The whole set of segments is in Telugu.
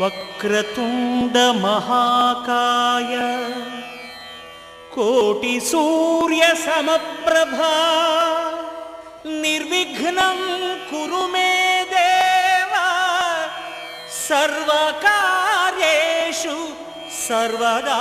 వక్రతుండ మహాకాయ కోటి సూర్య సమప్రభా నిర్విఘ్నం కురు మే దేవ సర్వకార్యేషు సర్వదా.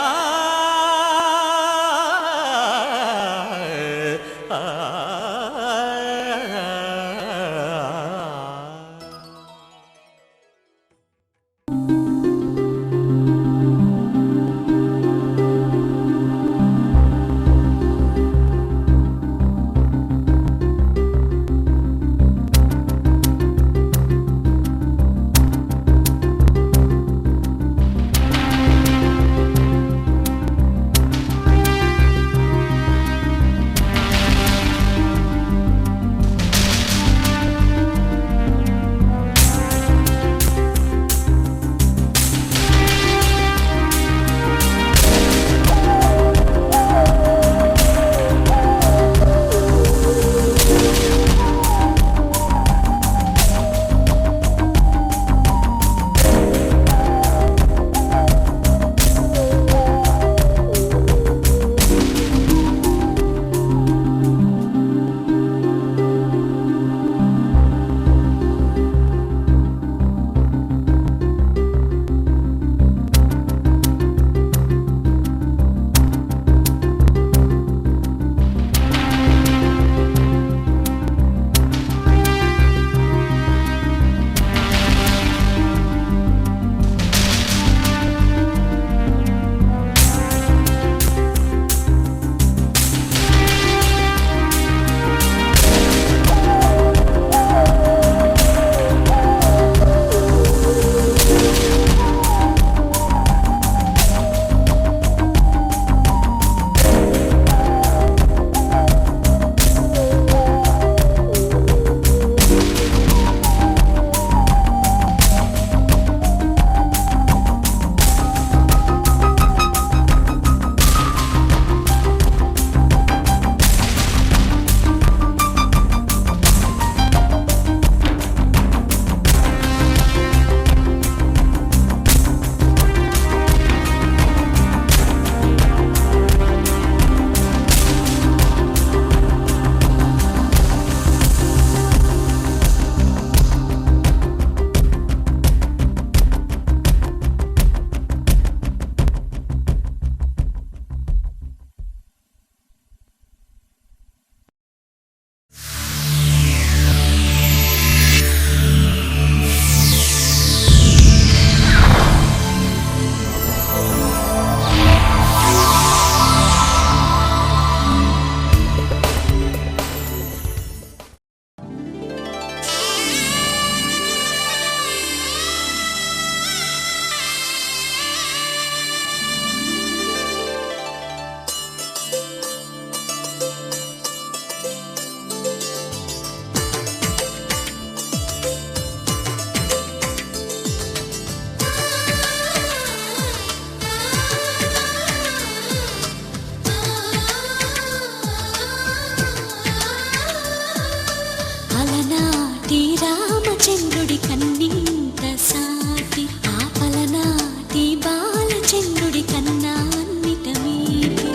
రామచంద్రుడి కన్నింత సాటి ఆపలనాటి బాలచంద్రుడి కన్నా అన్నిట మీటి.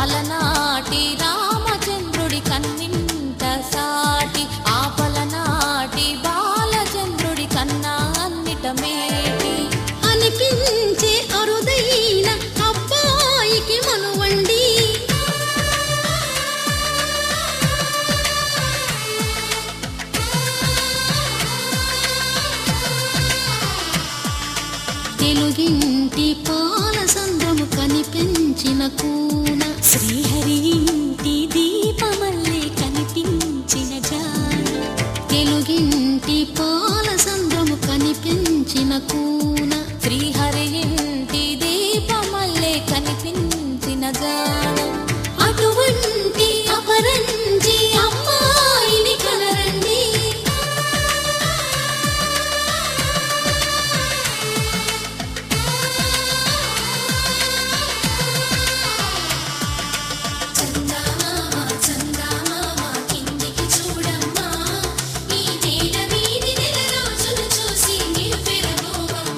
అలనాటి రామచంద్రుడి కన్నింత సాటి ఆపలనాటి బాలచంద్రుడి కన్నా అన్నిట మేటి. అనిపించే అరుదైన అబ్బాయికి మనువండి తెలుగింటి పాలసంద్రము కనిపించిన కూన శ్రీహరి ఇంటి దీపమల్లే కనిపించిన జాన. తెలుగింటి పాలసంద్రము కనిపించిన కూన శ్రీహరి ఇంటి దీపమల్లే కనిపించిన జాన. అటువంటి అపరంజి అమ్మాయిని కనరండి. చూడమ్మా ఈ నేల వీధి నెల రోజులు చూసి నిలుపెరగోవమ్మ.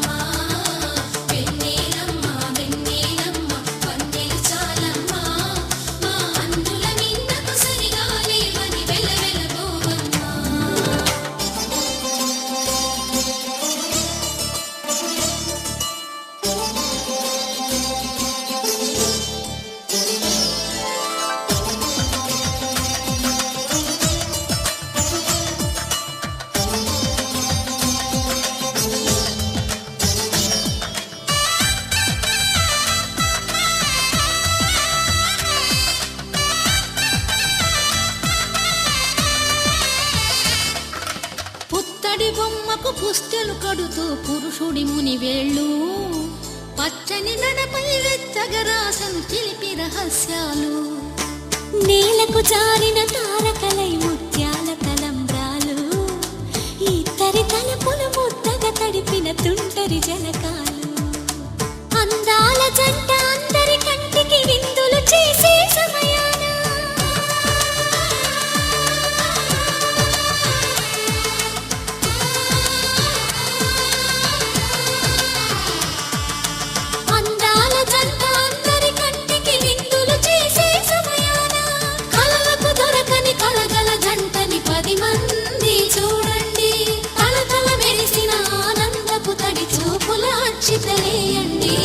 పుత్తడి బొమ్మకు పుస్తెలు కడుతూ పురుషుడి ముని వేళ్ళు పచ్చని నడపై వెచ్చగరాసను చిలిపి రహస్యాలు నేలకు జారిన తారకలై ముత్యాల తలంబ్రాలు ఇద్దరి తలపులు ముద్దగా తడిపిన తుంటరి జలకాలు అందాల జంట అందరి కంటికి విందులు చేసే సమయాన అందాల జంట అందరి కంటికి విందులు చేసే సమయాన కలలకు దొరకని కలగల జంటని 10 మంది చూడండి తలతల మెరిసిన ఆనందపు తడి చూపుల అచ్చితలేయండి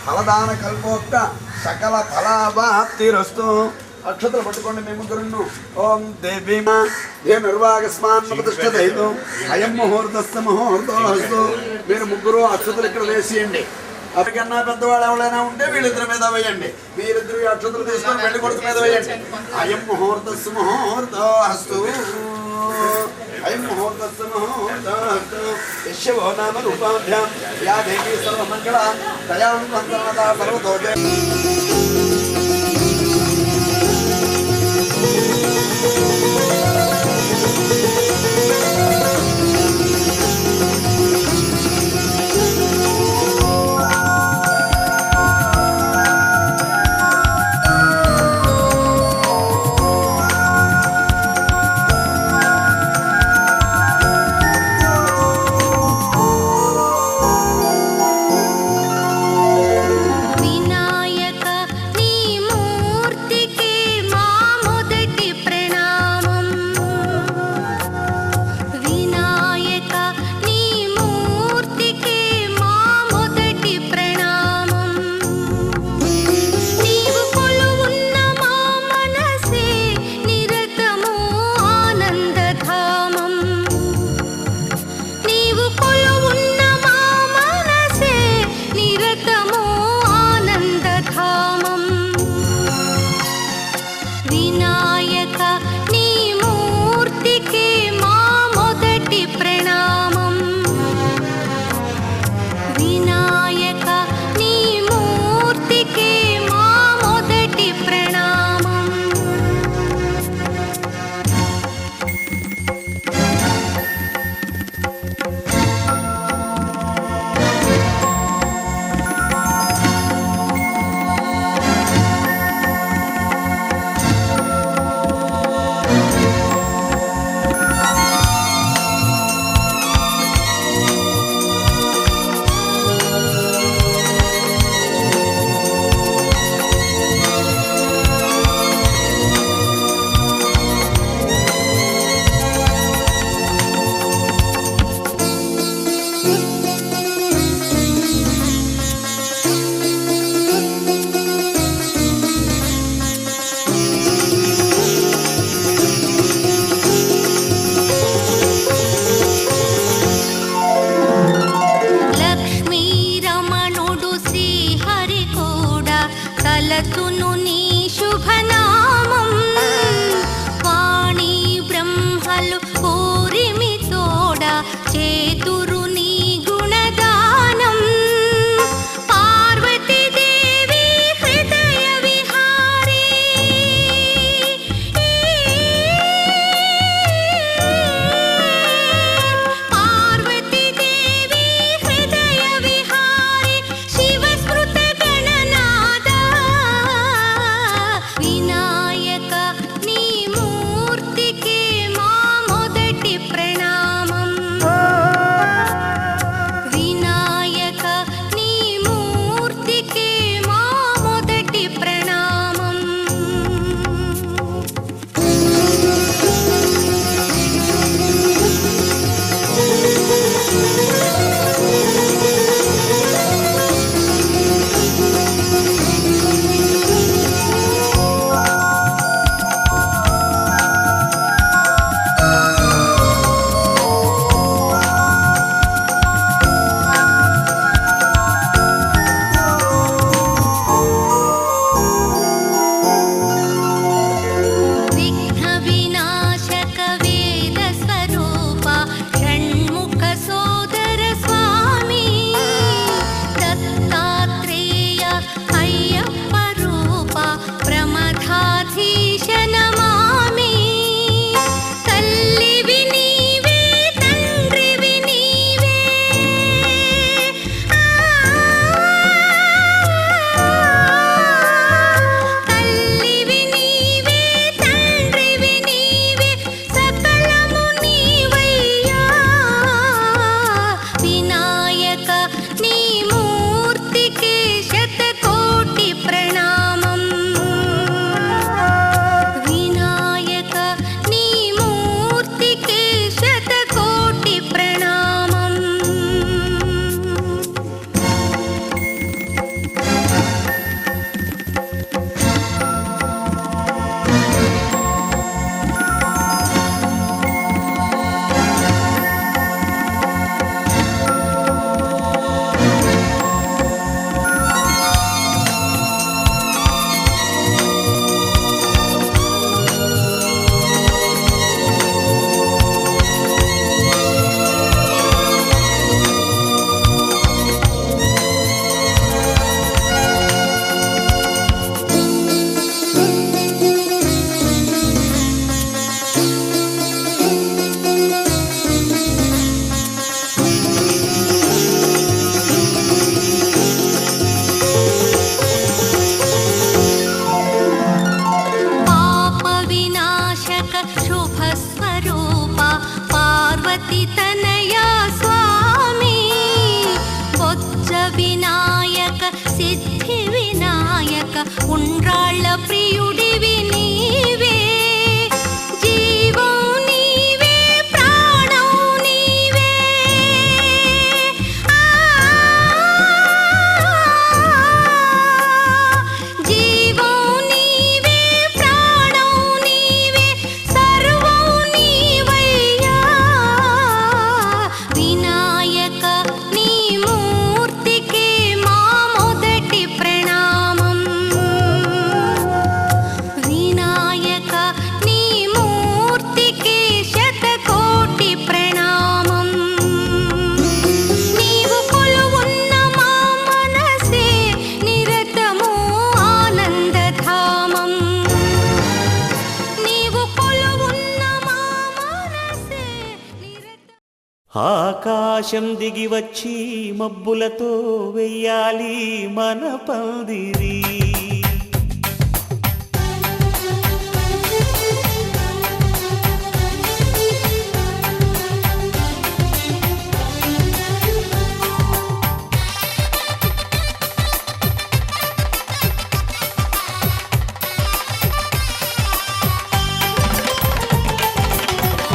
ఫలదాన కల్పోక్త సకల ఫలాభాప్తిరస్తు. అక్షతలు పట్టుకోండి మీ ముగ్గురును. ఓం దేవీమా నిర్వాగస్మాన్ ప్రతిష్టదైతు అయం ముహూర్తస్య ముహూర్తోస్తు. మీరు ముగ్గురు అక్షతలు ఇక్కడ వేసేయండి. అప్పటికన్నా పెద్దవాళ్ళు ఎవరైనా ఉంటే వీళ్ళిద్దరి మీద వేయండి. మీరిద్దరు అక్షతలు తీసుకొని పెళ్లి కొడుకు మీద వేయండి. అయం ముహూర్తస్య ముహూర్తోస్తు. అయం ముహూర్తస్య ముహూర్తోస్తు. యశ్యవో నామ రూపాభ్యాం యా దేవీ సర్వమంగళ తయాం వందనదా పర్వతోజ. వినాయక ఆకాశం దిగి వచ్చి మబ్బులతో వెయ్యాలి మన పందిరి.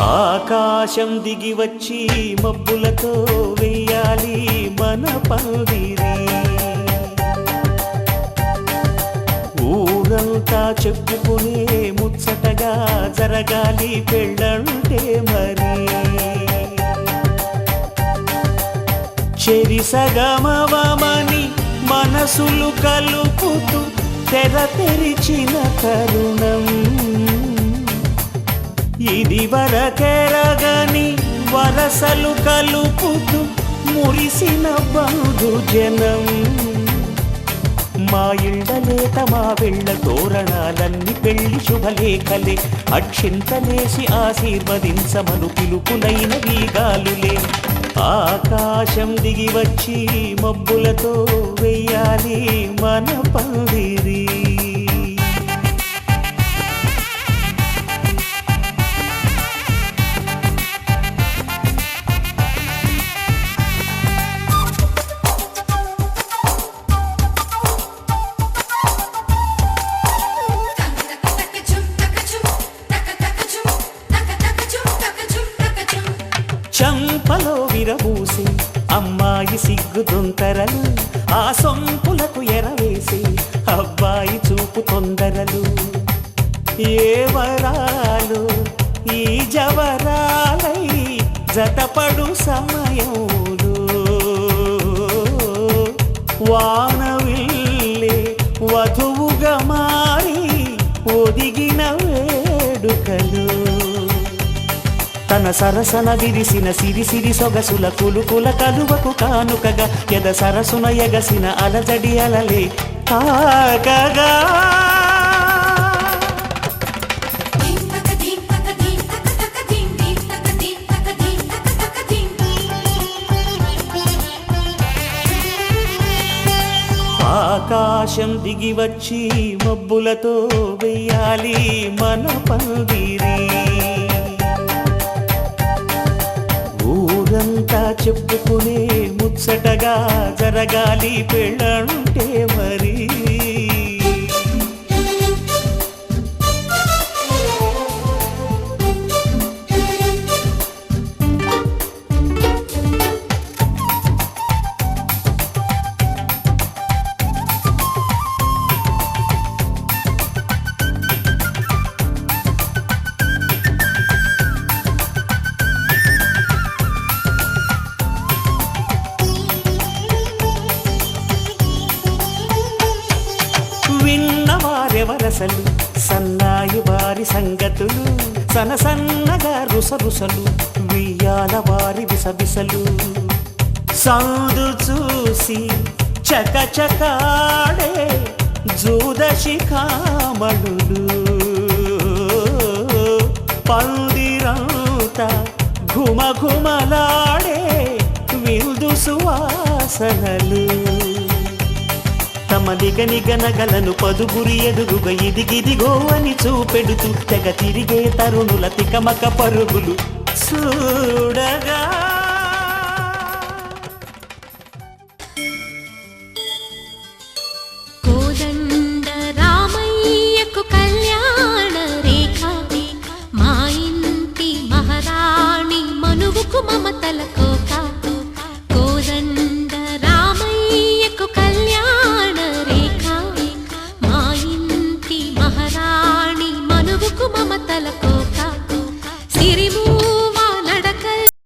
ఆకాశం దిగి వచ్చి మబ్బులతో వెయ్యాలి మన పందిరి. ఊరంతా చెప్పుకునే ముచ్చటగా జరగాలి పెళ్ళంటే మరి. చెరిసగమవమని మనసులు కలుపుతూ తెర తెరిచిన తరుణం. ఇది వరకెరగని వరసలు కలుపుతూ మురిసిన బంధుజనం. మా ఇళ్ళలేత మా వెళ్ళ తోరణాలన్నీ పెళ్లి శుభలేఖలే. అక్షింతలేసి ఆశీర్వదించమను పిలుపులైన వీగాలులే. ఆకాశం దిగి వచ్చి మబ్బులతో వెయ్యాలి మన పందిరి. చంపలో విరబూసి అమ్మాయి సిగ్గుదొంతరలు. ఆ సొంపులకు ఎరవేసి అబ్బాయి చూపు తొందరలు. ఏ వరాలు ఈ జవరాలై జతపడు సమయంలో. వానవిల్లే వధువుగా మారి ఒదిగిన వేడుకలు. తన సరసన విరిసిన సిరిసిరి సొగసుల కులుకుల కలువకు కానుకగా ఎద సరసున ఎగసిన అలజడి అలలే తాకగా. ఆకాశం దిగి వచ్చి మబ్బులతో వెయ్యాలి మన పందిరి. ఊరంతా చెప్పుకునే ముచ్చటగా జరగాలి పెళ్ళంటే మరి. విన్నవారెవరసలు సన్నాయి వారి సంగతులు. సనసన్నగా రుసరుసలు వియ్యాల వారి విసవిసలు. సౌదు చూసి చకచకాడే జూదశిఖామణులు. పందిరంతా ఘుమఘుమలాడే విందు సువాసనలు. తమ నిగనిగనగలను పదుగురి ఎదుగుగా ఇదిగిదిగో అని చూపెడుతూ తెగ తిరిగే తరుణుల తికమక పరుగులు చూడగా.